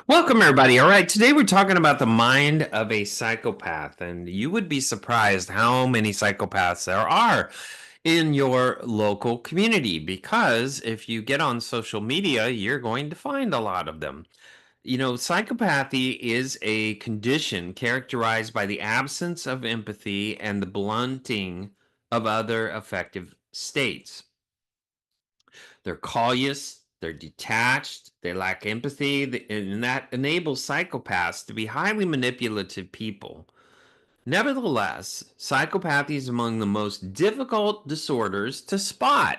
Welcome, everybody. All right, today we're talking about the mind of a psychopath, and you would be surprised how many psychopaths there are in your local community because if you get on social media, you're going to find a lot of them. Psychopathy is a condition characterized by the absence of empathy and the blunting of other affective states. They're callous, they're detached, they lack empathy, and that enables psychopaths to be highly manipulative people. Nevertheless, psychopathy is among the most difficult disorders to spot.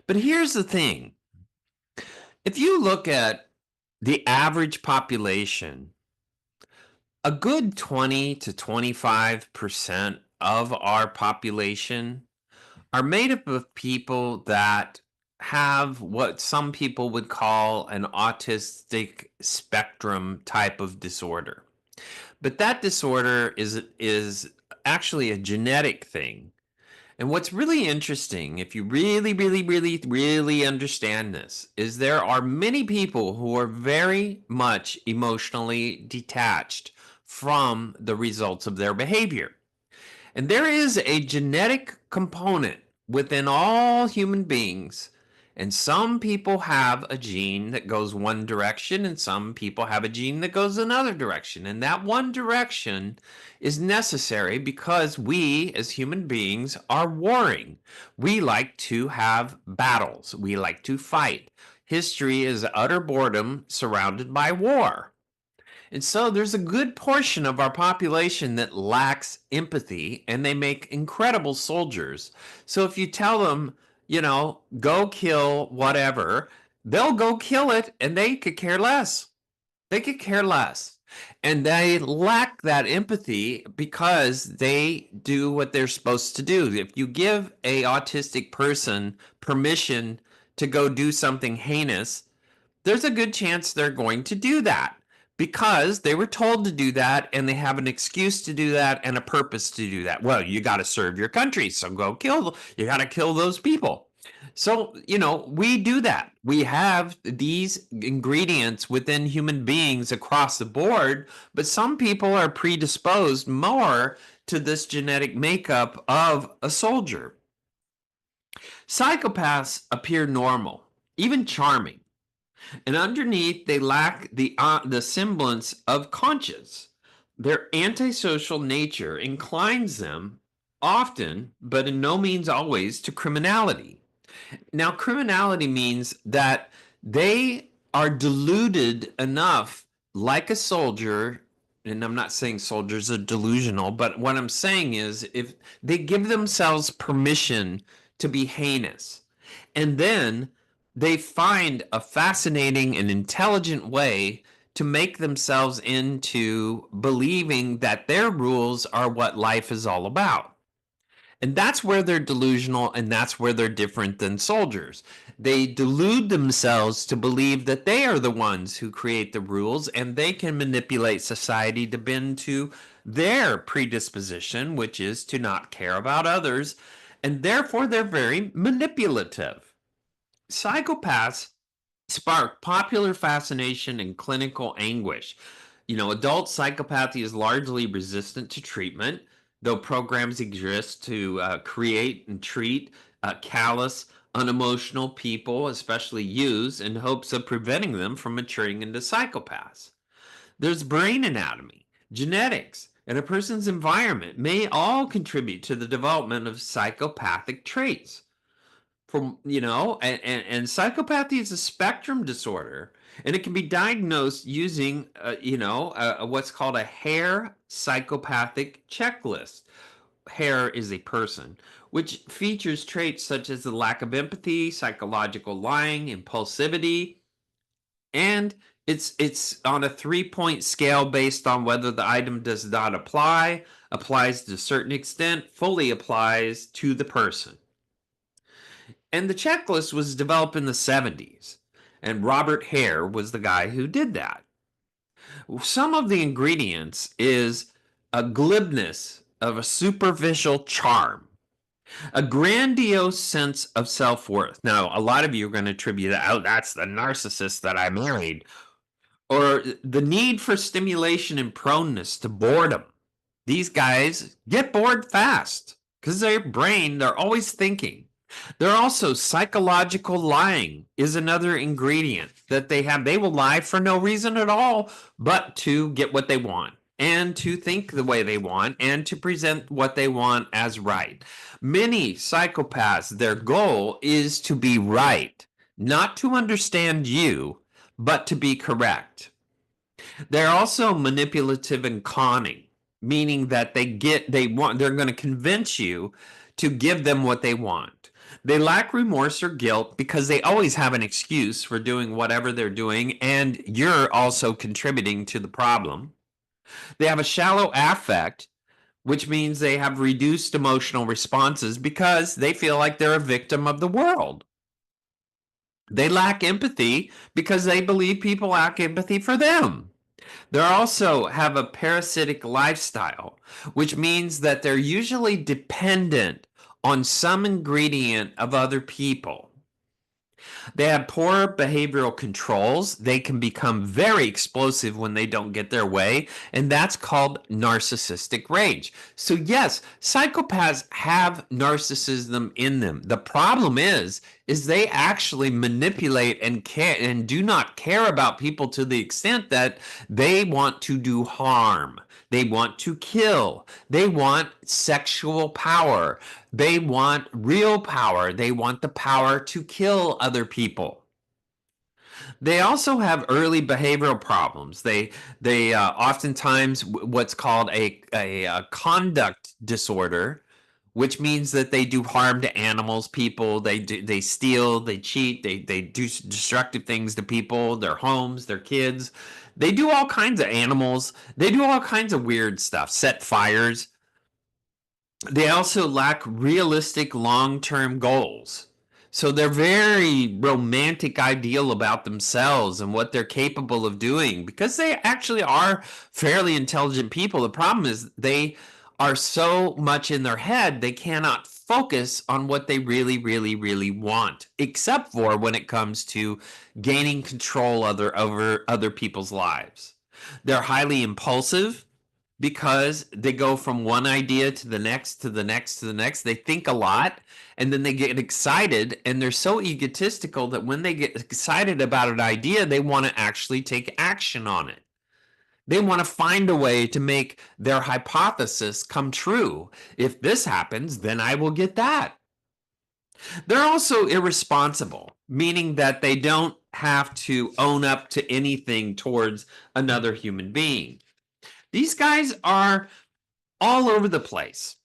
But here's the thing, if you look at the average population, a good 20 to 25% of our population are made up of people that have what some people would call an autistic spectrum type of disorder. But that disorder is actually a genetic thing. And what's really interesting, if you really understand this, is there are many people who are very much emotionally detached from the results of their behavior. And there is a genetic component within all human beings. And some people have a gene that goes one direction, and some people have a gene that goes another direction. And that one direction is necessary because we, as human beings, are warring. We like to have battles, we like to fight. History is utter boredom surrounded by war. And so there's a good portion of our population that lacks empathy and they make incredible soldiers. So if you tell them, go kill whatever, they'll go kill it and they could care less. They could care less. And they lack that empathy because they do what they're supposed to do. If you give a autistic person permission to go do something heinous, there's a good chance they're going to do that because they were told to do that and they have an excuse to do that and a purpose to do that. Well, you got to serve your country, so go kill, you got to kill those people. So, we do that. We have these ingredients within human beings across the board, but some people are predisposed more to this genetic makeup of a soldier. Psychopaths appear normal, even charming, and underneath they lack the semblance of conscience. Their antisocial nature inclines them often, but in no means always, to criminality. Now, criminality means that they are deluded enough, like a soldier. And I'm not saying soldiers are delusional, but what I'm saying is if they give themselves permission to be heinous, and then they find a fascinating and intelligent way to make themselves into believing that their rules are what life is all about. And that's where they're delusional and that's where they're different than soldiers. They delude themselves to believe that they are the ones who create the rules and they can manipulate society to bend to their predisposition, which is to not care about others. And therefore, they're very manipulative. Psychopaths spark popular fascination and clinical anguish. Adult psychopathy is largely resistant to treatment, though programs exist to create and treat callous, unemotional people, especially youths, in hopes of preventing them from maturing into psychopaths. There's brain anatomy, genetics, and a person's environment may all contribute to the development of psychopathic traits. And psychopathy is a spectrum disorder, and it can be diagnosed using what's called a Hare psychopathic checklist. Hare is a person, which features traits such as the lack of empathy, psychological lying, impulsivity, and it's on a 3-point scale based on whether the item does not apply, applies to a certain extent, fully applies to the person. And the checklist was developed in the 70s. And Robert Hare was the guy who did that. Some of the ingredients is a glibness of a superficial charm, a grandiose sense of self worth. Now, a lot of you are going to attribute that, oh, that's the narcissist that I married. or the need for stimulation and proneness to boredom. These guys get bored fast because their brain, they're always thinking. They're also psychological lying is another ingredient that they have. They will lie for no reason at all, but to get what they want and to think the way they want and to present what they want as right. Many psychopaths, their goal is to be right, not to understand you, but to be correct. They're also manipulative and conning, meaning that they're going to convince you to give them what they want. They lack remorse or guilt because they always have an excuse for doing whatever they're doing, and you're also contributing to the problem. They have a shallow affect, which means they have reduced emotional responses because they feel like they're a victim of the world. They lack empathy because they believe people lack empathy for them. They also have a parasitic lifestyle, which means that they're usually dependent on some ingredient of other people. They have poor behavioral controls. They can become very explosive when they don't get their way, and that's called narcissistic rage. So, yes, psychopaths have narcissism in them. The problem is they actually manipulate and care and do not care about people to the extent that they want to do harm. They want to kill. They want sexual power. They want real power. They want the power to kill other people. They also have early behavioral problems. They oftentimes what's called a conduct disorder, which means that they do harm to animals, people. They steal, they cheat, they do destructive things to people, their homes, their kids. They do all kinds of animals. They do all kinds of weird stuff. Set fires. They also lack realistic long-term goals. So they're very romantic ideal about themselves and what they're capable of doing because they actually are fairly intelligent people. The problem is they are so much in their head, they cannot focus on what they really, really, really want, except for when it comes to gaining control over other people's lives. They're highly impulsive because they go from one idea to the next to the next to the next. They think a lot and then they get excited, and they're so egotistical that when they get excited about an idea, they want to actually take action on it. They want to find a way to make their hypothesis come true. If this happens, then I will get that. They're also irresponsible, meaning that they don't have to own up to anything towards another human being. These guys are all over the place.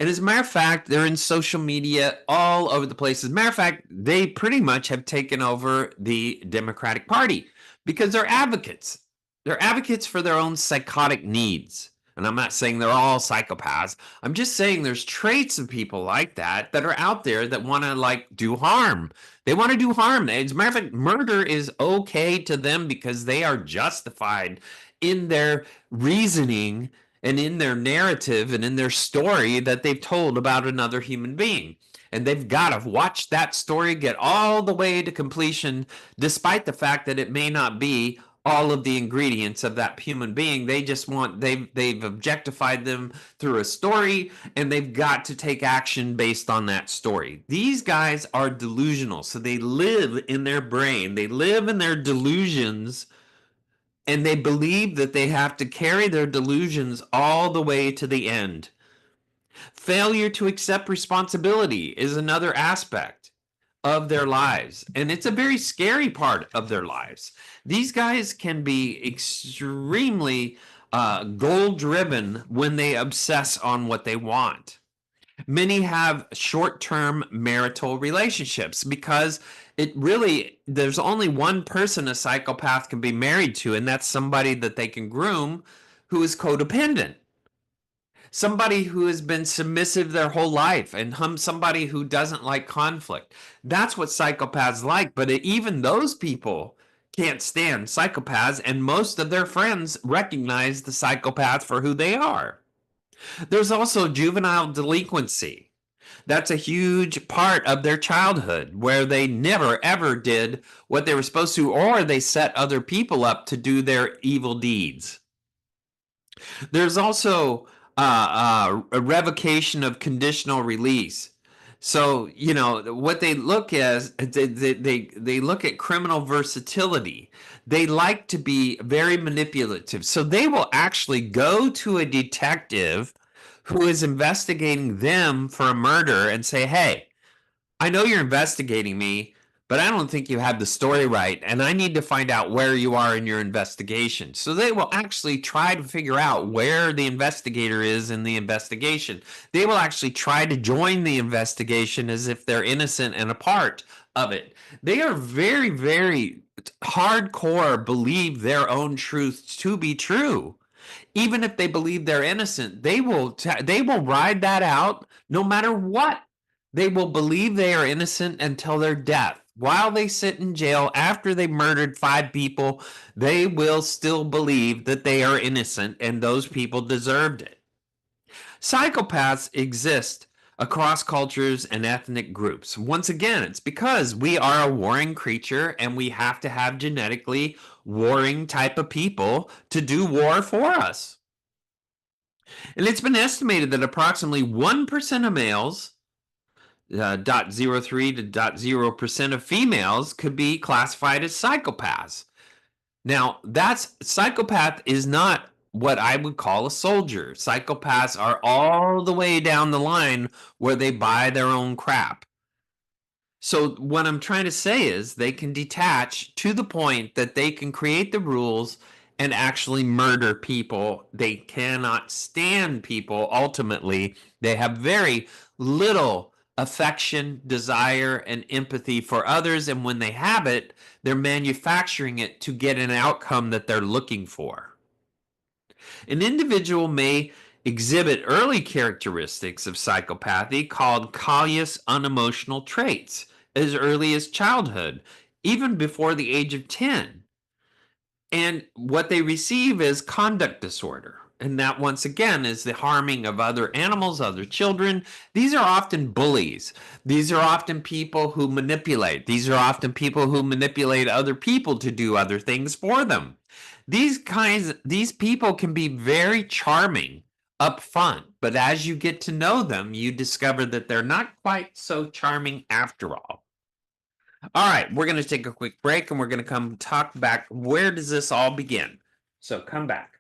And as a matter of fact, they're in social media all over the place. As a matter of fact, they pretty much have taken over the Democratic Party because they're advocates. They're advocates for their own psychotic needs. And I'm not saying they're all psychopaths. I'm just saying there's traits of people like that that are out there that want to like do harm. They want to do harm. As a matter of fact, murder is okay to them because they are justified in their reasoning and in their narrative and in their story that they've told about another human being. And they've got to watch that story get all the way to completion, despite the fact that it may not be all of the ingredients of that human being. They just want, they've objectified them through a story, and they've got to take action based on that story. These guys are delusional. So they live in their brain, they live in their delusions, and they believe that they have to carry their delusions all the way to the end. Failure to accept responsibility is another aspect of their lives, and it's a very scary part of their lives. These guys can be extremely goal driven when they obsess on what they want. Many have short-term marital relationships because there's only one person a psychopath can be married to, and that's somebody that they can groom who is codependent. Somebody who has been submissive their whole life, and somebody who doesn't like conflict. That's what psychopaths like, but even those people can't stand psychopaths, and most of their friends recognize the psychopath for who they are. There's also juvenile delinquency. That's a huge part of their childhood where they never ever did what they were supposed to, or they set other people up to do their evil deeds. There's also a revocation of conditional release. So what they look as they look at criminal versatility. They like to be very manipulative. So they will actually go to a detective who is investigating them for a murder and say, "Hey, I know you're investigating me, but I don't think you have the story right, and I need to find out where you are in your investigation." So they will actually try to figure out where the investigator is in the investigation. They will actually try to join the investigation as if they're innocent and a part of it. They are very, very hardcore, believe their own truth to be true. Even if they believe they're innocent, they will ride that out no matter what. They will believe they are innocent until their death. While they sit in jail after they murdered 5 people, they will still believe that they are innocent and those people deserved it. Psychopaths exist across cultures and ethnic groups. Once again, it's because we are a warring creature and we have to have genetically warring type of people to do war for us. And it's been estimated that approximately 1% of males, 0.03 to 0.0% of females could be classified as psychopaths. Now, that's psychopath is not what I would call a soldier. Psychopaths are all the way down the line where they buy their own crap. So what I'm trying to say is they can detach to the point that they can create the rules and actually murder people. They cannot stand people ultimately. They have very little affection, desire, and empathy for others. And when they have it, they're manufacturing it to get an outcome that they're looking for. An individual may exhibit early characteristics of psychopathy called callous unemotional traits as early as childhood, even before the age of 10. And what they receive is conduct disorder. And that, once again, is the harming of other animals, other children. These are often bullies. These are often people who manipulate. These are often people who manipulate other people to do other things for them. These people can be very charming up front, but as you get to know them, you discover that they're not quite so charming after all. All right, we're going to take a quick break and we're going to come talk back. Where does this all begin? So come back.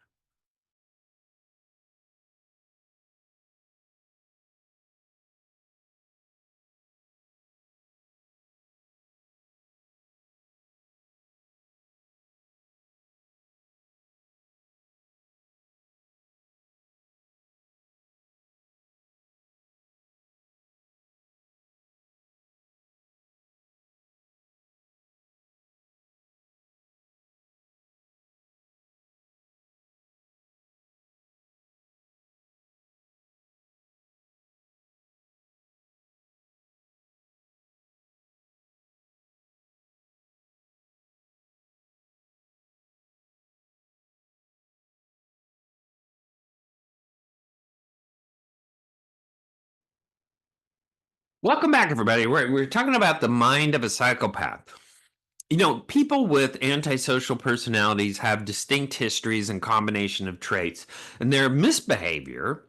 Welcome back, everybody. We're talking about the mind of a psychopath. People with antisocial personalities have distinct histories and combination of traits, and their misbehavior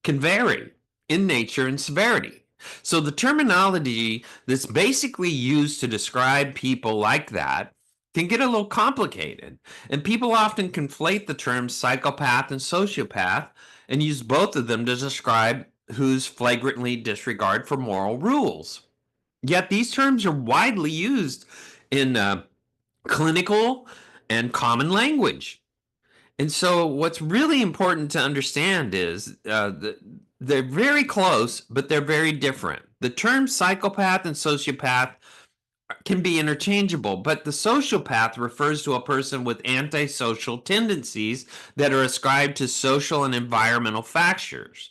can vary in nature and severity. So the terminology that's basically used to describe people like that can get a little complicated. And people often conflate the terms psychopath and sociopath and use both of them to describe whose flagrantly disregard for moral rules. Yet these terms are widely used in clinical and common language. And so, what's really important to understand is they're very close, but they're very different. The terms psychopath and sociopath can be interchangeable, but the sociopath refers to a person with antisocial tendencies that are ascribed to social and environmental factors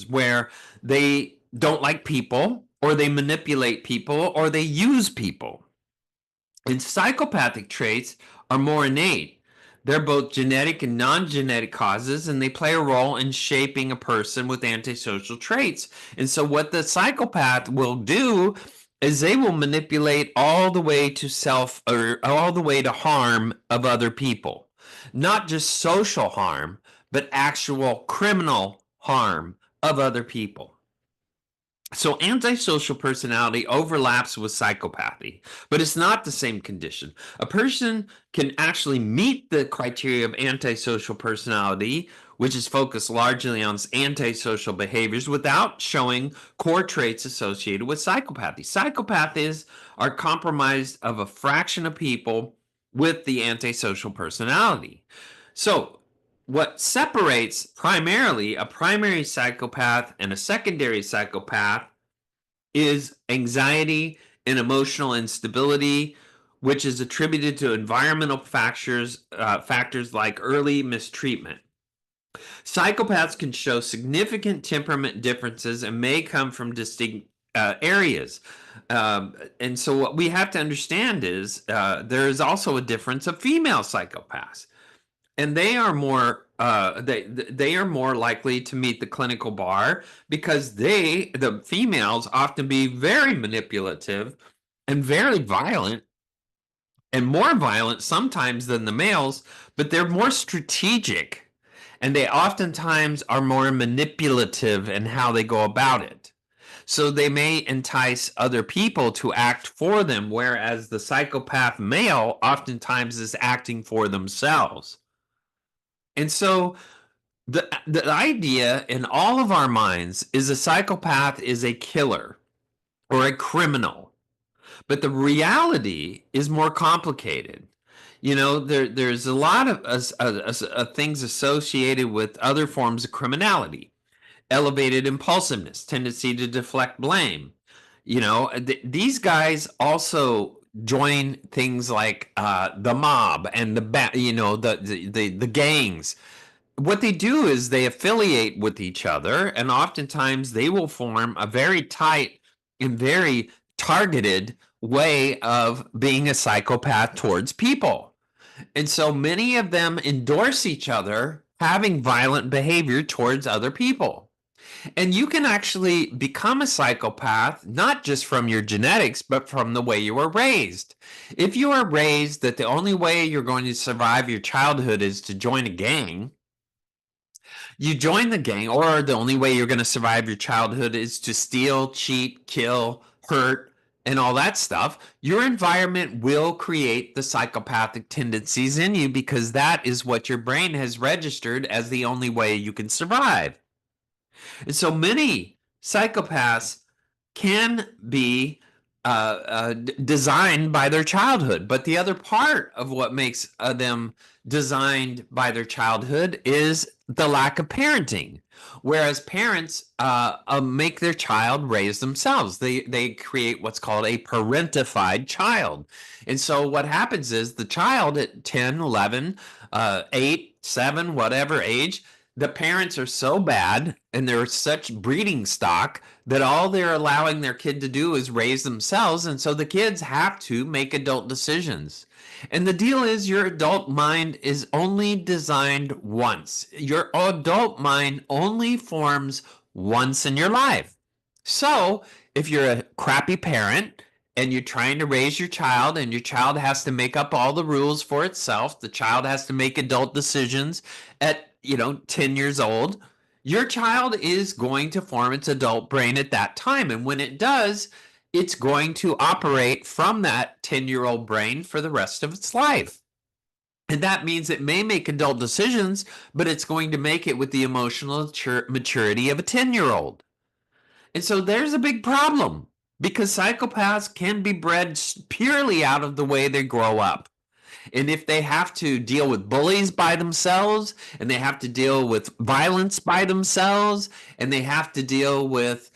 where they don't like people, or they manipulate people, or they use people. And psychopathic traits are more innate. They're both genetic and non-genetic causes, and they play a role in shaping a person with antisocial traits. And so, what the psychopath will do is they will manipulate all the way to self or all the way to harm of other people, not just social harm, but actual criminal harm of other people. So antisocial personality overlaps with psychopathy, but it's not the same condition. A person can actually meet the criteria of antisocial personality, which is focused largely on antisocial behaviors, without showing core traits associated with psychopathy. Psychopathies are compromised of a fraction of people with the antisocial personality. So what separates primarily a primary psychopath and a secondary psychopath is anxiety and emotional instability, which is attributed to environmental factors like early mistreatment. Psychopaths can show significant temperament differences and may come from distinct areas. And so, what we have to understand is there is also a difference of female psychopaths, and they are more they are more likely to meet the clinical bar because the females often be very manipulative and very violent, and more violent sometimes than the males, but they're more strategic, and they oftentimes are more manipulative in how they go about it. So they may entice other people to act for them, whereas the psychopath male oftentimes is acting for themselves. And so the idea in all of our minds is a psychopath is a killer or a criminal, but the reality is more complicated. You know, there's a lot of things associated with other forms of criminality: elevated impulsiveness, tendency to deflect blame. You know, these guys also join things like the mob and the gangs. What they do is they affiliate with each other, and oftentimes they will form a very tight and very targeted way of being a psychopath towards people. And so many of them endorse each other having violent behavior towards other people. And you can actually become a psychopath not just from your genetics, but from the way you were raised. If you are raised that the only way you're going to survive your childhood is to join a gang, you join the gang, or the only way you're going to survive your childhood is to steal, cheat, kill, hurt, and all that stuff, your environment will create the psychopathic tendencies in you because that is what your brain has registered as the only way you can survive. And so many psychopaths can be designed by their childhood. But the other part of what makes them designed by their childhood is the lack of parenting. Whereas parents make their child raise themselves. They create what's called a parentified child. And so what happens is the child at 10, 11, 8, 7, whatever age, the parents are so bad and they're such breeding stock that all they're allowing their kid to do is raise themselves. And so the kids have to make adult decisions. And the deal is your adult mind is only designed once. Your adult mind only forms once in your life. So if you're a crappy parent and you're trying to raise your child and your child has to make up all the rules for itself, the child has to make adult decisions at 10 years old, your child is going to form its adult brain at that time. And when it does, it's going to operate from that 10-year-old brain for the rest of its life. And that means it may make adult decisions, but it's going to make it with the emotional maturity of a 10-year-old. And so there's a big problem because psychopaths can be bred purely out of the way they grow up. And if they have to deal with bullies by themselves, and they have to deal with violence by themselves, and they have to deal with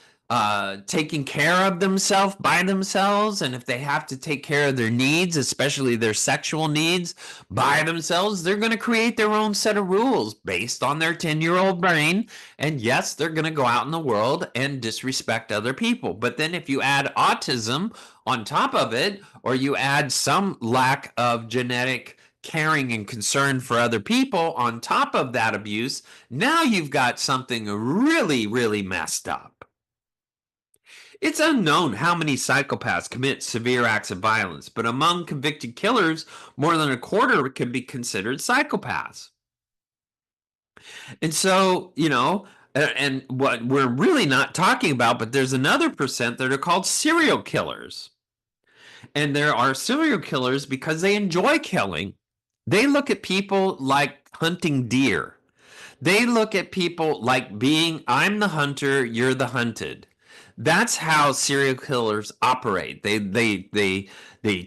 taking care of themselves by themselves, and if they have to take care of their needs, especially their sexual needs, by themselves, they're going to create their own set of rules based on their 10-year-old brain. And yes, they're going to go out in the world and disrespect other people. But then if you add autism on top of it, or you add some lack of genetic caring and concern for other people on top of that abuse, now you've got something really, really messed up. It's unknown how many psychopaths commit severe acts of violence, but among convicted killers, more than a quarter could be considered psychopaths. And so, and what we're really not talking about, but there's another percent that are called serial killers. And there are serial killers because they enjoy killing. They look at people like hunting deer. They look at people like being, I'm the hunter, you're the hunted. That's how serial killers operate. They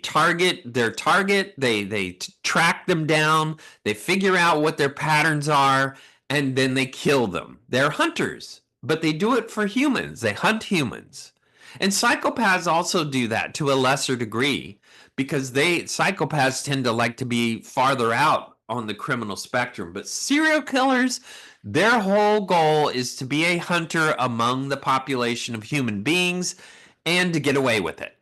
target their target, they track them down, they figure out what their patterns are, and then they kill them. They're hunters, but they do it for humans. They hunt humans. And psychopaths also do that to a lesser degree because psychopaths tend to like to be farther out on the criminal spectrum. But serial killers, their whole goal is to be a hunter among the population of human beings and to get away with it.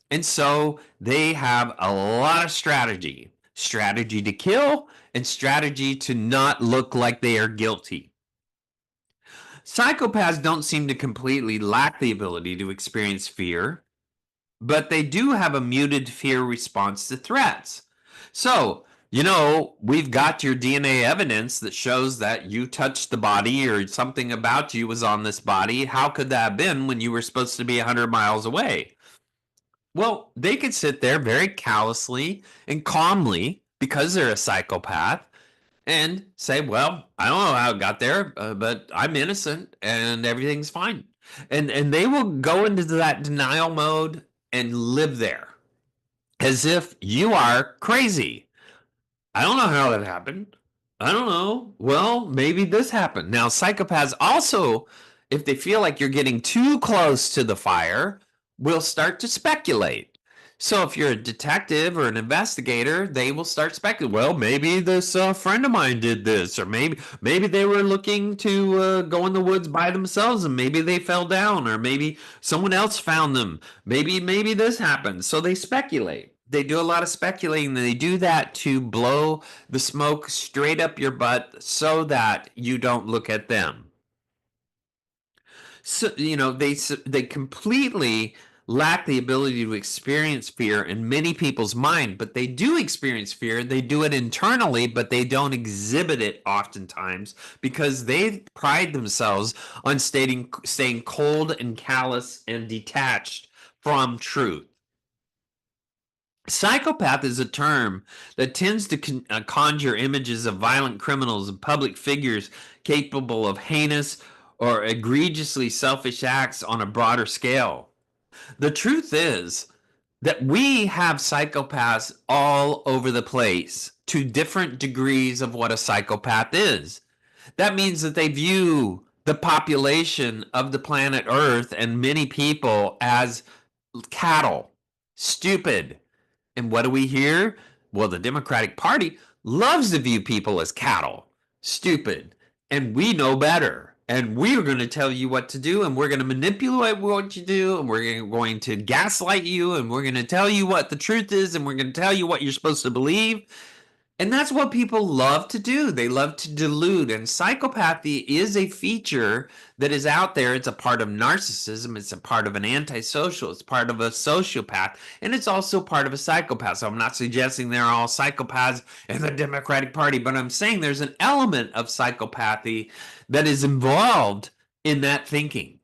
And so they have a lot of strategy to kill and strategy to not look like they are guilty. Psychopaths don't seem to completely lack the ability to experience fear, but they do have a muted fear response to threats. So, we've got your DNA evidence that shows that you touched the body or something about you was on this body. How could that have been when you were supposed to be 100 miles away? Well, they could sit there very callously and calmly because they're a psychopath and say, well, I don't know how it got there, but I'm innocent and everything's fine. And they will go into that denial mode and live there as if you are crazy. I don't know how that happened. I don't know. Well, maybe this happened. Now, psychopaths also, if they feel like you're getting too close to the fire, will start to speculate. So if you're a detective or an investigator, they will start speculating. Well, maybe this friend of mine did this, or maybe they were looking to go in the woods by themselves, and maybe they fell down, or maybe someone else found them. Maybe this happened. So they speculate. They do a lot of speculating. They do that to blow the smoke straight up your butt so that you don't look at them. So they completely lack the ability to experience fear in many people's mind, but they do experience fear. They do it internally, but they don't exhibit it oftentimes because they pride themselves on staying cold and callous and detached from truth. Psychopath is a term that tends to conjure images of violent criminals and public figures capable of heinous or egregiously selfish acts on a broader scale. The truth is that we have psychopaths all over the place to different degrees of what a psychopath is. That means that they view the population of the planet Earth and many people as cattle, stupid. And what do we hear? Well, the Democratic Party loves to view people as cattle, stupid, and we know better. And we are going to tell you what to do, and we're going to manipulate what you do, and we're going to gaslight you, and we're going to tell you what the truth is, and we're going to tell you what you're supposed to believe. And that's what people love to do. They love to delude. And psychopathy is a feature that is out there. It's a part of narcissism. It's a part of an antisocial. It's part of a sociopath. And it's also part of a psychopath. So I'm not suggesting they're all psychopaths in the Democratic Party, but I'm saying there's an element of psychopathy that is involved in that thinking.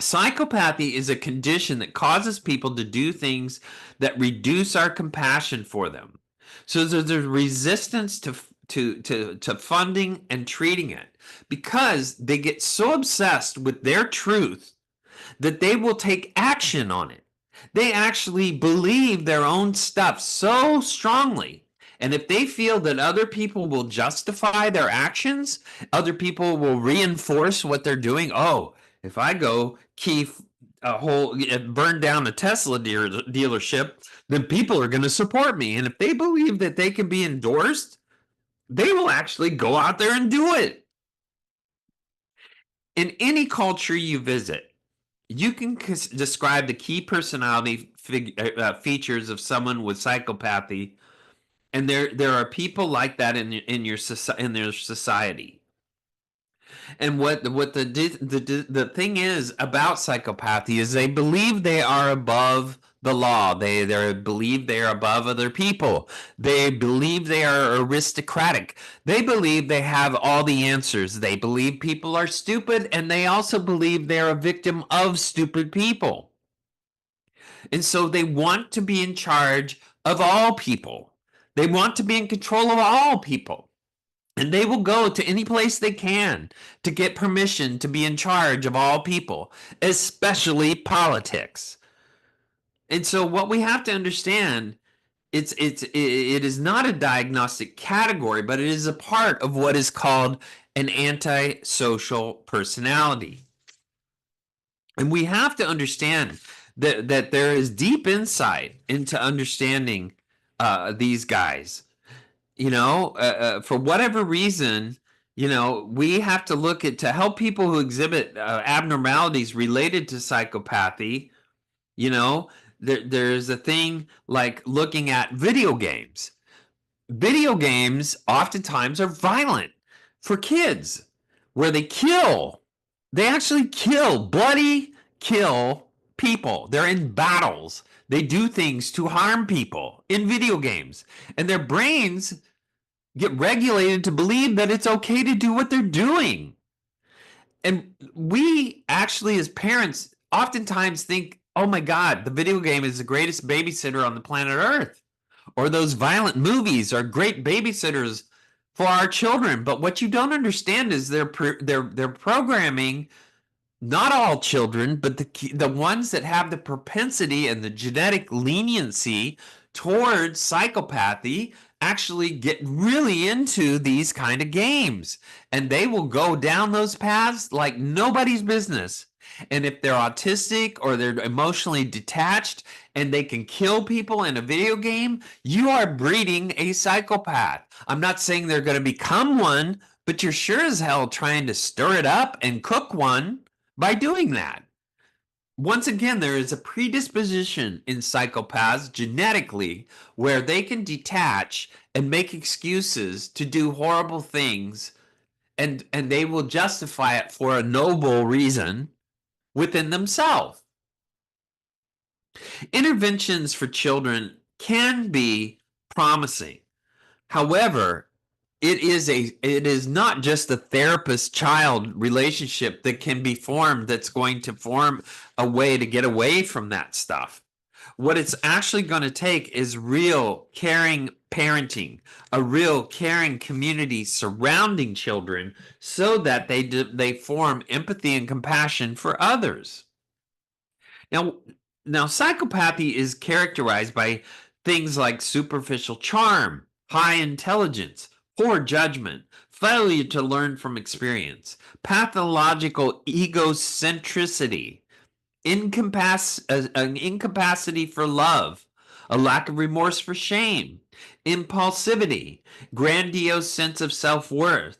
Psychopathy is a condition that causes people to do things that reduce our compassion for them. So there's resistance to funding and treating it because they get so obsessed with their truth that they will take action on it. They actually believe their own stuff so strongly. And if they feel that other people will justify their actions, other people will reinforce what they're doing. Oh, if I go burn down a Tesla dealership, then people are going to support me. And if they believe that they can be endorsed, they will actually go out there and do it. In any culture you visit, you can describe the key personality features of someone with psychopathy, And there are people like that in your society. And what the thing is about psychopathy is they believe they are above the law. They believe they are above other people. They believe they are aristocratic. They believe they have all the answers. They believe people are stupid, and they also believe they're a victim of stupid people. And so they want to be in charge of all people. They want to be in control of all people. And they will go to any place they can to get permission to be in charge of all people, especially politics. And so what we have to understand, it is not a diagnostic category, but it is a part of what is called an antisocial personality. And we have to understand that there is deep insight into understanding these guys. For whatever reason, we have to look at to help people who exhibit abnormalities related to psychopathy. There's a thing like looking at video games. Video games oftentimes are violent for kids, where they actually bloody kill people. They're in battles. They do things to harm people in video games, and their brains get regulated to believe that it's okay to do what they're doing. And we actually, as parents, oftentimes think, oh my God, the video game is the greatest babysitter on the planet Earth. Or those violent movies are great babysitters for our children. But what you don't understand is they're programming not all children, but the ones that have the propensity and the genetic leniency towards psychopathy actually get really into these kind of games, and they will go down those paths like nobody's business. And if they're autistic or they're emotionally detached and they can kill people in a video game, you are breeding a psychopath. I'm not saying they're going to become one, but you're sure as hell trying to stir it up and cook one by doing that. Once again, there is a predisposition in psychopaths genetically where they can detach and make excuses to do horrible things, and they will justify it for a noble reason within themselves. Interventions for children can be promising. However, it is not just the therapist-child relationship that can be formed that's going to form a way to get away from that stuff. What it's actually going to take is real caring parenting, a real caring community surrounding children so that they form empathy and compassion for others. Now, psychopathy is characterized by things like superficial charm, high intelligence, poor judgment, failure to learn from experience, pathological egocentricity, an incapacity for love, a lack of remorse for shame, impulsivity, grandiose sense of self-worth,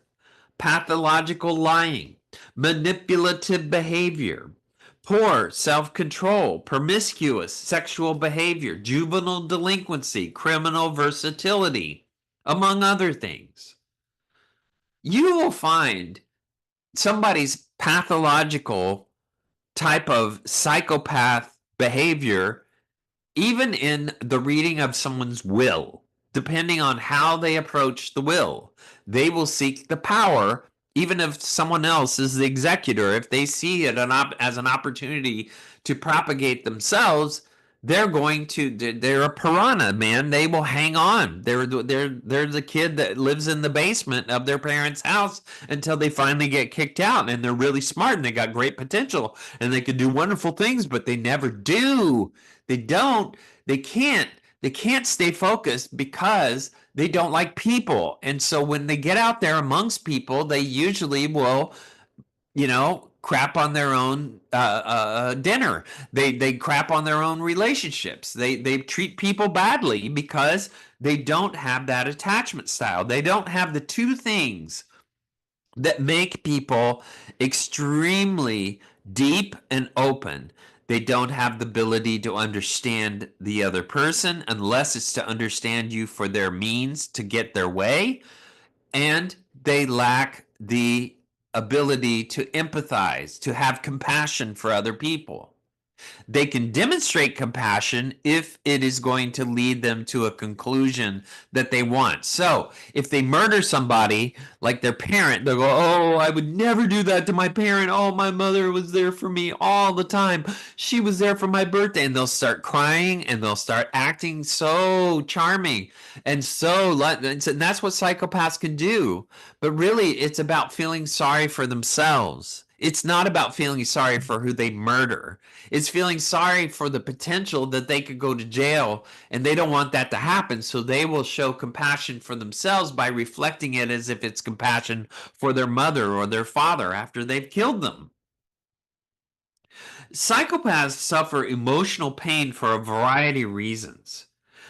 pathological lying, manipulative behavior, poor self-control, promiscuous sexual behavior, juvenile delinquency, criminal versatility, among other things. You will find somebody's pathological type of psychopath behavior even in the reading of someone's will. Depending on how they approach the will, they will seek the power. Even if someone else is the executor, if they see it as an opportunity to propagate themselves, they're a piranha, man. They will hang on. They're the kid that lives in the basement of their parents' house until they finally get kicked out. And they're really smart and they got great potential and they could do wonderful things, but they never do. They don't. They can't. They can't stay focused because they don't like people. And so when they get out there amongst people, they usually will, crap on their own dinner. They crap on their own relationships. They treat people badly because they don't have that attachment style. They don't have the two things that make people extremely deep and open. They don't have the ability to understand the other person unless it's to understand you for their means to get their way. And they lack the ability to empathize, to have compassion for other people. They can demonstrate compassion if it is going to lead them to a conclusion that they want. So if they murder somebody like their parent, they'll go, oh, I would never do that to my parent. Oh, my mother was there for me all the time. She was there for my birthday. And they'll start crying and they'll start acting so charming. And that's what psychopaths can do. But really, it's about feeling sorry for themselves. It's not about feeling sorry for who they murder. It's feeling sorry for the potential that they could go to jail, and they don't want that to happen. So they will show compassion for themselves by reflecting it as if it's compassion for their mother or their father after they've killed them. Psychopaths suffer emotional pain for a variety of reasons.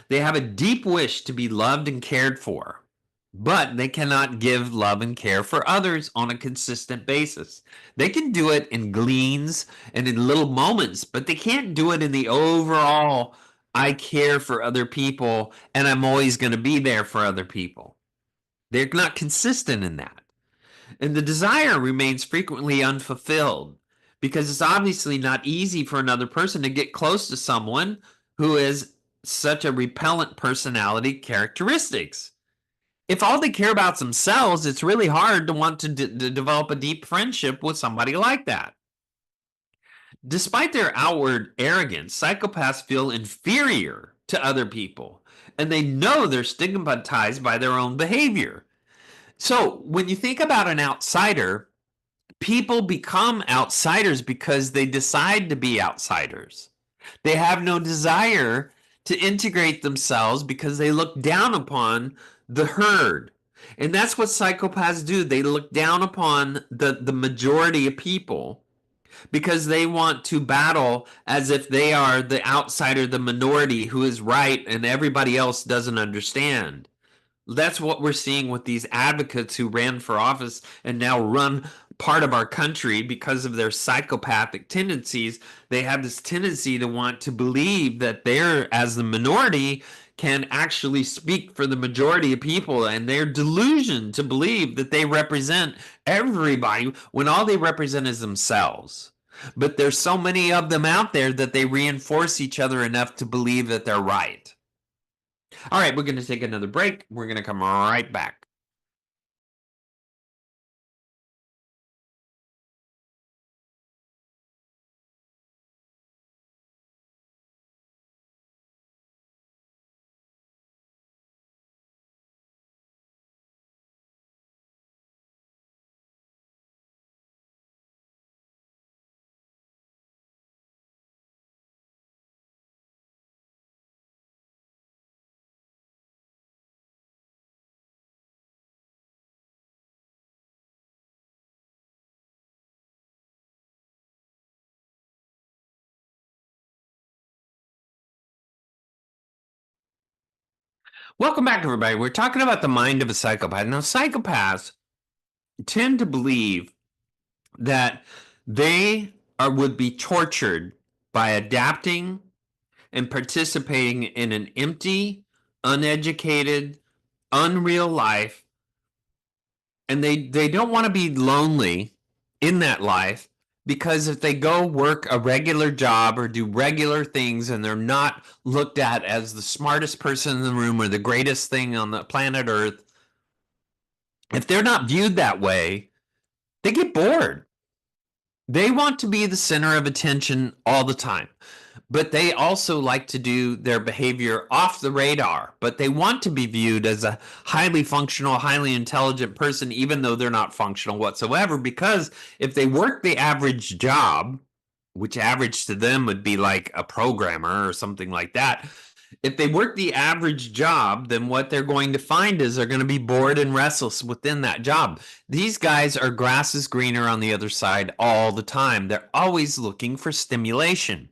They have a deep wish to be loved and cared for, but they cannot give love and care for others on a consistent basis. They can do it in gleans and in little moments, but they can't do it in the overall, I care for other people and I'm always going to be there for other people. They're not consistent in that. And the desire remains frequently unfulfilled because it's obviously not easy for another person to get close to someone who is such a repellent personality characteristics. If all they care about is themselves, it's really hard to want to develop a deep friendship with somebody like that. Despite their outward arrogance, psychopaths feel inferior to other people, and they know they're stigmatized by their own behavior. So when you think about an outsider, people become outsiders because they decide to be outsiders. They have no desire to integrate themselves because they look down upon the herd. And that's what psychopaths do. They look down upon the majority of people because they want to battle as if they are the outsider, the minority who is right and everybody else doesn't understand. That's what we're seeing with these advocates who ran for office and now run part of our country because of their psychopathic tendencies. They have this tendency to want to believe that they're, as the minority, can actually speak for the majority of people, and their delusion to believe that they represent everybody when all they represent is themselves. But there's so many of them out there that they reinforce each other enough to believe that they're right. All right, we're going to take another break. We're going to come right back. Welcome back, everybody. We're talking about the mind of a psychopath. Now, psychopaths tend to believe that would be tortured by adapting and participating in an empty, uneducated, unreal life, and they don't want to be lonely in that life, because if they go work a regular job or do regular things and they're not looked at as the smartest person in the room or the greatest thing on the planet Earth, if they're not viewed that way, they get bored. They want to be the center of attention all the time, but they also like to do their behavior off the radar. But they want to be viewed as a highly functional, highly intelligent person, even though they're not functional whatsoever. Because if they work the average job, which average to them would be like a programmer or something like that, if they work the average job, then what they're going to find is they're going to be bored and restless within that job. These guys are grass is greener on the other side all the time. They're always looking for stimulation.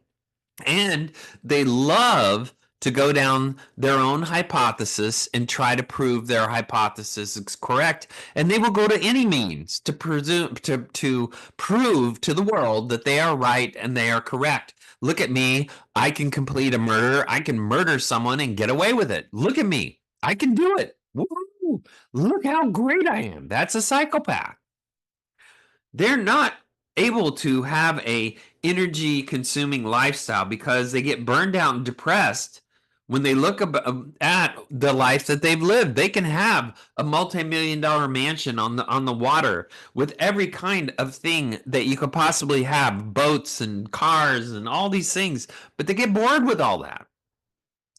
And they love to go down their own hypothesis and try to prove their hypothesis is correct. And they will go to any means to prove to the world that they are right and they are correct. Look at me. I can complete a murder. I can murder someone and get away with it. Look at me. I can do it. Woo! Look how great I am. That's a psychopath. They're not able to have a energy consuming lifestyle because they get burned out and depressed when they look at the life that they've lived. They can have a multi-million-dollar mansion on the water with every kind of thing that you could possibly have, boats and cars and all these things, but they get bored with all that.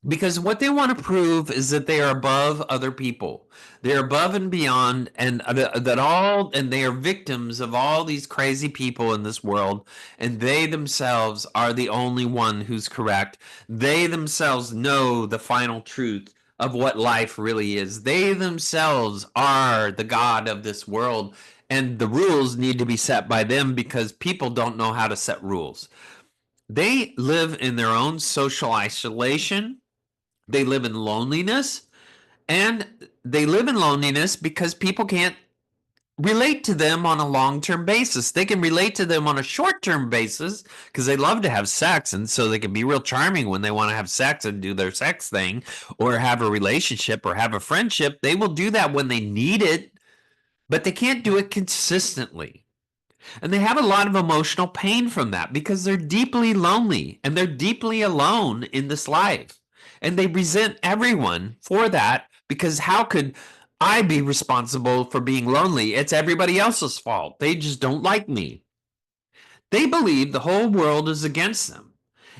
Because what they want to prove is that they are above other people. They're above and beyond, and and they are victims of all these crazy people in this world, and they themselves are the only one who's correct. They themselves know the final truth of what life really is. They themselves are the God of this world, and the rules need to be set by them because people don't know how to set rules. They live in their own social isolation. They live in loneliness, and they live in loneliness because people can't relate to them on a long-term basis. They can relate to them on a short-term basis because they love to have sex, and so they can be real charming when they want to have sex and do their sex thing or have a relationship or have a friendship. They will do that when they need it, but they can't do it consistently. And they have a lot of emotional pain from that because they're deeply lonely and they're deeply alone in this life. And they resent everyone for that because how could I be responsible for being lonely? It's everybody else's fault. They just don't like me. They believe the whole world is against them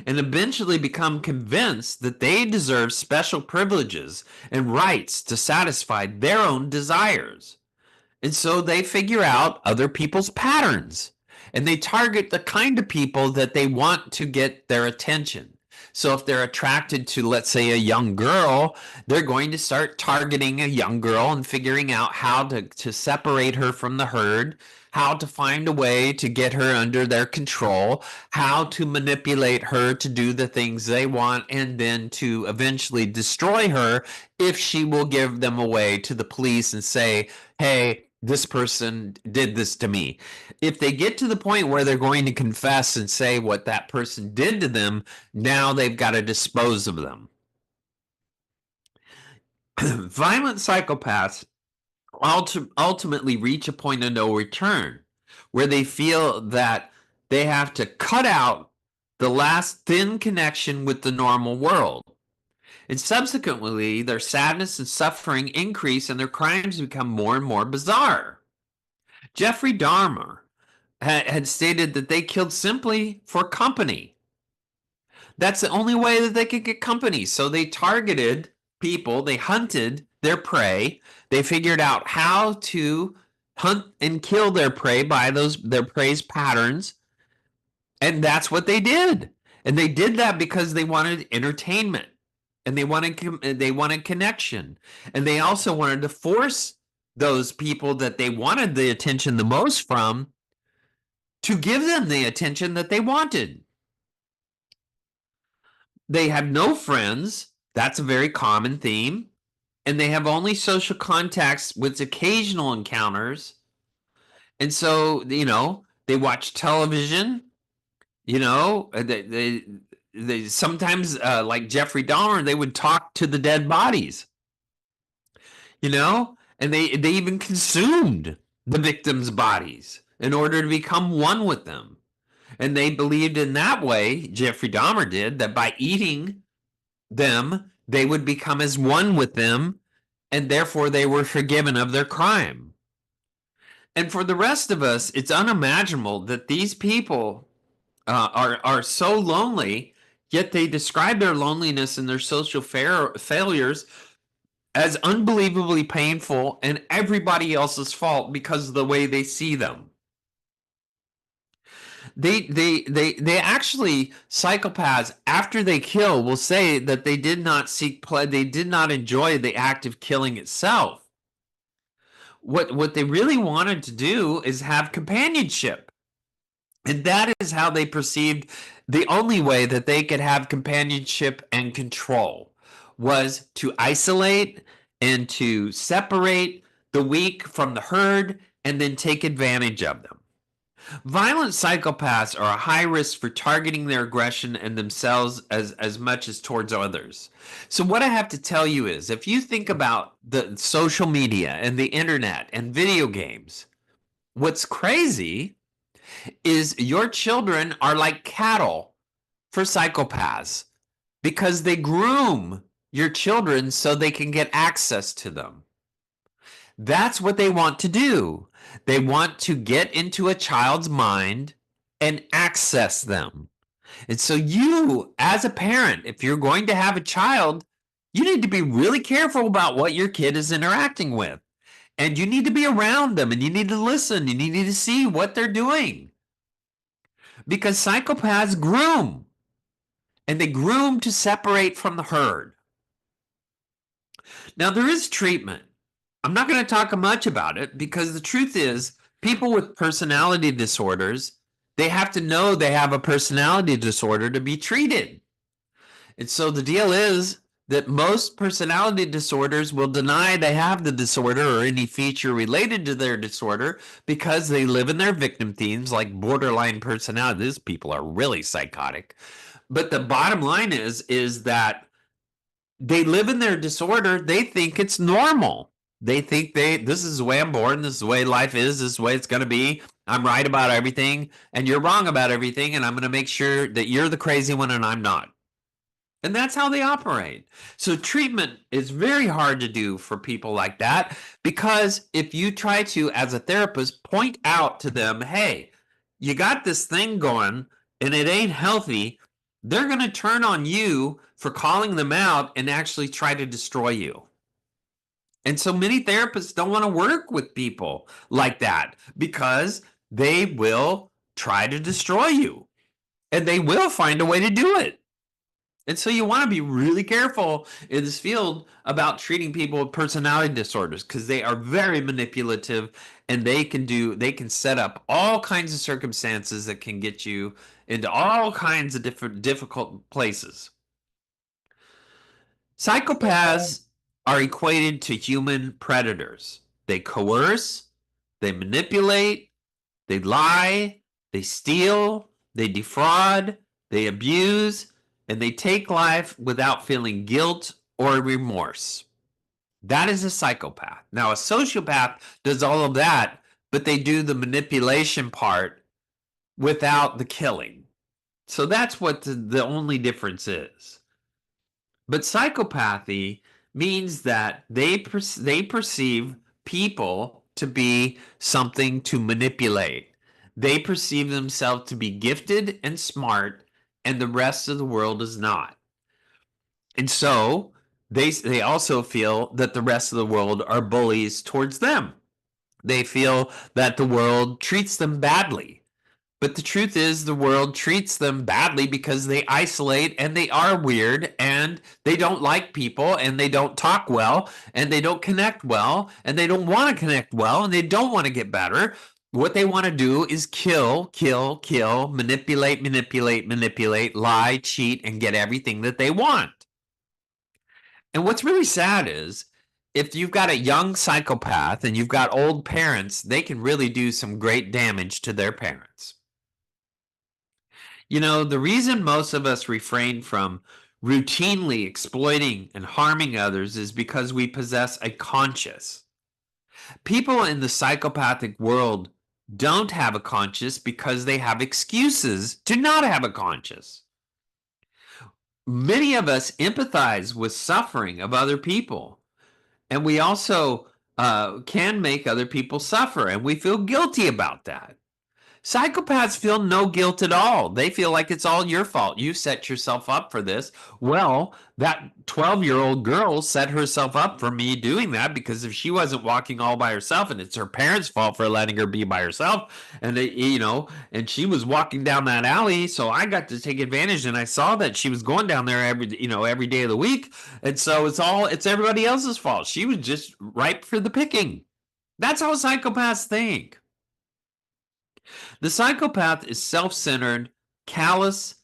and eventually become convinced that they deserve special privileges and rights to satisfy their own desires. And so they figure out other people's patterns and they target the kind of people that they want to get their attention. So if they're attracted to, let's say, a young girl, they're going to start targeting a young girl and figuring out how to separate her from the herd, how to find a way to get her under their control, how to manipulate her to do the things they want, and then to eventually destroy her if she will give them away to the police and say, hey, this person did this to me. If they get to the point where they're going to confess and say what that person did to them, now they've got to dispose of them. Violent psychopaths ultimately reach a point of no return where they feel that they have to cut out the last thin connection with the normal world. And subsequently, their sadness and suffering increase and their crimes become more and more bizarre. Jeffrey Dahmer had stated that they killed simply for company. That's the only way that they could get company. So they targeted people, they hunted their prey, they figured out how to hunt and kill their prey by their prey's patterns, and that's what they did. And they did that because they wanted entertainment and they wanted connection, and they also wanted to force those people that they wanted the attention the most from to give them the attention that they wanted. They have no friends. That's a very common theme. And they have only social contacts with occasional encounters. And so, they watch television, they sometimes, like Jeffrey Dahmer, they would talk to the dead bodies, and they even consumed the victims' bodies in order to become one with them. And they believed in that way, Jeffrey Dahmer did, that by eating them, they would become as one with them, and therefore they were forgiven of their crime. And for the rest of us, it's unimaginable that these people are so lonely, yet they describe their loneliness and their social failures as unbelievably painful and everybody else's fault because of the way they see them. They actually, psychopaths, after they kill, will say that they did not they did not enjoy the act of killing itself. What they really wanted to do is have companionship. And that is how they perceived the only way that they could have companionship and control was to isolate and to separate the weak from the herd and then take advantage of them. Violent psychopaths are a high risk for targeting their aggression and themselves as much as towards others. So what I have to tell you is, if you think about the social media and the internet and video games, what's crazy is your children are like cattle for psychopaths because they groom your children so they can get access to them. That's what they want to do. They want to get into a child's mind and access them. And so you, as a parent, if you're going to have a child, you need to be really careful about what your kid is interacting with. And you need to be around them and you need to listen and you need to see what they're doing. Because psychopaths groom, and they groom to separate from the herd. Now, there is treatment. I'm not going to talk much about it because the truth is, people with personality disorders, they have to know they have a personality disorder to be treated. And so the deal is that most personality disorders will deny they have the disorder or any feature related to their disorder because they live in their victim themes, like borderline personality. These people are really psychotic. But the bottom line is that they live in their disorder. They think it's normal. They think this is the way I'm born, this is the way life is, this is the way it's going to be. I'm right about everything, and you're wrong about everything, and I'm going to make sure that you're the crazy one and I'm not. And that's how they operate. So treatment is very hard to do for people like that, because if you try to, as a therapist, point out to them, hey, you got this thing going and it ain't healthy, they're going to turn on you for calling them out and actually try to destroy you. And so many therapists don't want to work with people like that because they will try to destroy you and they will find a way to do it. And so you want to be really careful in this field about treating people with personality disorders because they are very manipulative and they can set up all kinds of circumstances that can get you into all kinds of different difficult places. Psychopaths are equated to human predators. They coerce, they manipulate, they lie, they steal, they defraud, they abuse, and they take life without feeling guilt or remorse. That is a psychopath. Now, a sociopath does all of that, but they do the manipulation part without the killing. So that's what the only difference is. But psychopathy means that they perceive people to be something to manipulate. They perceive themselves to be gifted and smart, and the rest of the world is not. And so they also feel that the rest of the world are bullies towards them. They feel that the world treats them badly. But the truth is, the world treats them badly because they isolate and they are weird and they don't like people and they don't talk well and they don't connect well and they don't want to connect well and they don't want to get better. What they want to do is kill, kill, kill, manipulate, manipulate, manipulate, lie, cheat, and get everything that they want. And what's really sad is if you've got a young psychopath and you've got old parents, they can really do some great damage to their parents. You know, the reason most of us refrain from routinely exploiting and harming others is because we possess a conscience. People in the psychopathic world don't have a conscience because they have excuses to not have a conscience. Many of us empathize with suffering of other people, and we also can make other people suffer, and we feel guilty about that. Psychopaths feel no guilt at all. They feel like it's all your fault. You set yourself up for this. Well, that 12-year-old girl set herself up for me doing that because if she wasn't walking all by herself and it's her parents' fault for letting her be by herself and and she was walking down that alley, so I got to take advantage and I saw that she was going down there every day of the week. And so it's everybody else's fault. She was just ripe for the picking. That's how psychopaths think. The psychopath is self-centered, callous,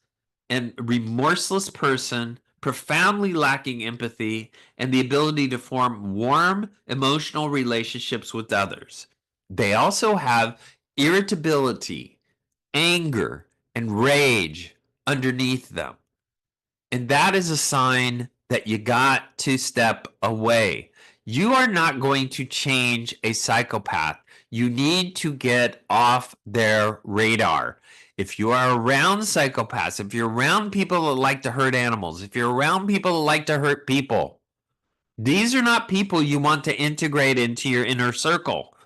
and remorseless person, profoundly lacking empathy and the ability to form warm emotional relationships with others. They also have irritability, anger, and rage underneath them. And that is a sign that you got to step away. You are not going to change a psychopath. You need to get off their radar. If you are around psychopaths, if you're around people that like to hurt animals, if you're around people that like to hurt people, these are not people you want to integrate into your inner circle.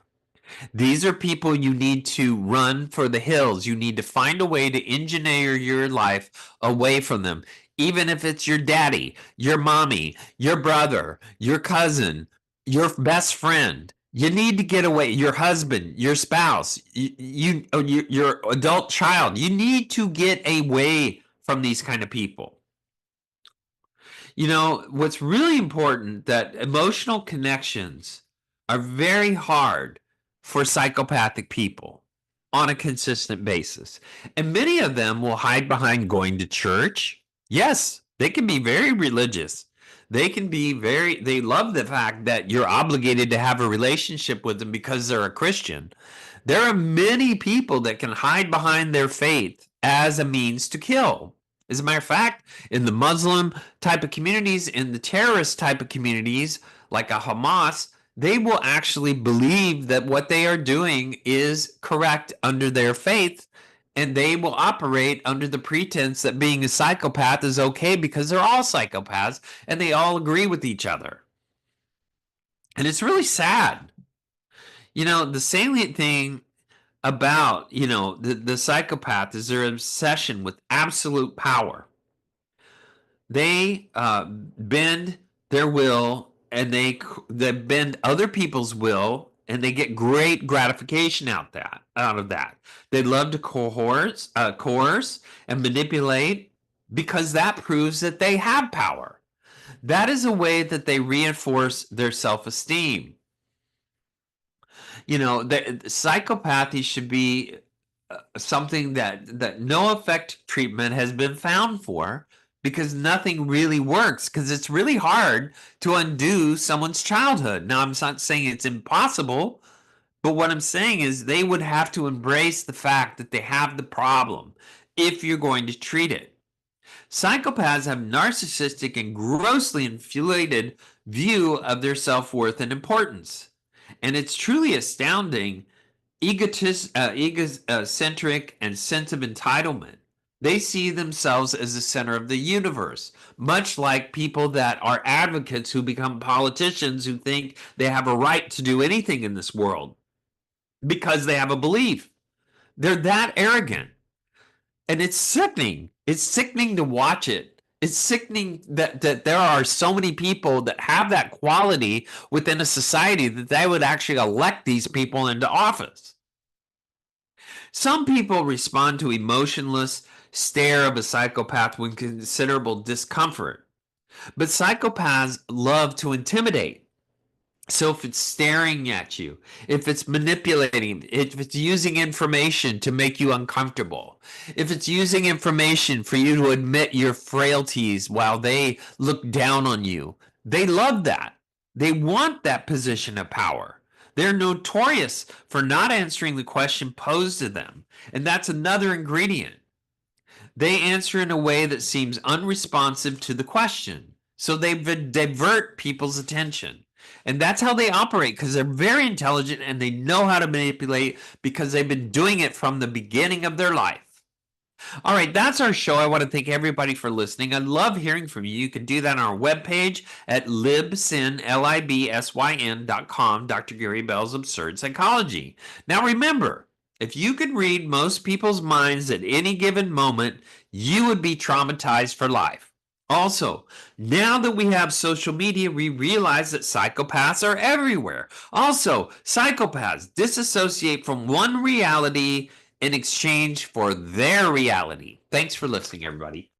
These are people you need to run for the hills. You need to find a way to engineer your life away from them. Even if it's your daddy, your mommy, your brother, your cousin, your best friend, you need to get away. Your husband, your spouse, your adult child. You need to get away from these kind of people. You know, what's really important that emotional connections are very hard for psychopathic people on a consistent basis. And many of them will hide behind going to church. Yes, they can be very religious. They love the fact that you're obligated to have a relationship with them because they're a Christian. There are many people that can hide behind their faith as a means to kill. As a matter of fact, in the Muslim type of communities, in the terrorist type of communities, like a Hamas, they will actually believe that what they are doing is correct under their faith, and they will operate under the pretense that being a psychopath is okay because they're all psychopaths and they all agree with each other. And it's really sad. You know, the salient thing about, the psychopath is their obsession with absolute power. They bend their will and they bend other people's will, and they get great gratification out of that. They love to coerce and manipulate because that proves that they have power. That is a way that they reinforce their self-esteem. The psychopathy should be something that no effective treatment has been found for, because nothing really works, because it's really hard to undo someone's childhood. Now, I'm not saying it's impossible, but what I'm saying is they would have to embrace the fact that they have the problem if you're going to treat it. Psychopaths have narcissistic and grossly inflated view of their self-worth and importance. And it's truly astounding, egocentric and sense of entitlement. They see themselves as the center of the universe, much like people that are advocates who become politicians who think they have a right to do anything in this world because they have a belief. They're that arrogant. And it's sickening. It's sickening to watch it. It's sickening that there are so many people that have that quality within a society that they would actually elect these people into office. Some people respond to emotionless stare of a psychopath with considerable discomfort, but psychopaths love to intimidate. So if it's staring at you, if it's manipulating, if it's using information to make you uncomfortable, if it's using information for you to admit your frailties while they look down on you, they love that. They want that position of power. They're notorious for not answering the question posed to them. And that's another ingredient. They answer in a way that seems unresponsive to the question. So they divert people's attention. And that's how they operate, because they're very intelligent and they know how to manipulate because they've been doing it from the beginning of their life. All right, that's our show. I want to thank everybody for listening. I love hearing from you. You can do that on our webpage at libsyn.com, Dr. Gary Bell's Absurd Psychology. Now remember, if you could read most people's minds at any given moment, you would be traumatized for life. Also, now that we have social media, we realize that psychopaths are everywhere. Also, psychopaths disassociate from one reality in exchange for their reality. Thanks for listening, everybody.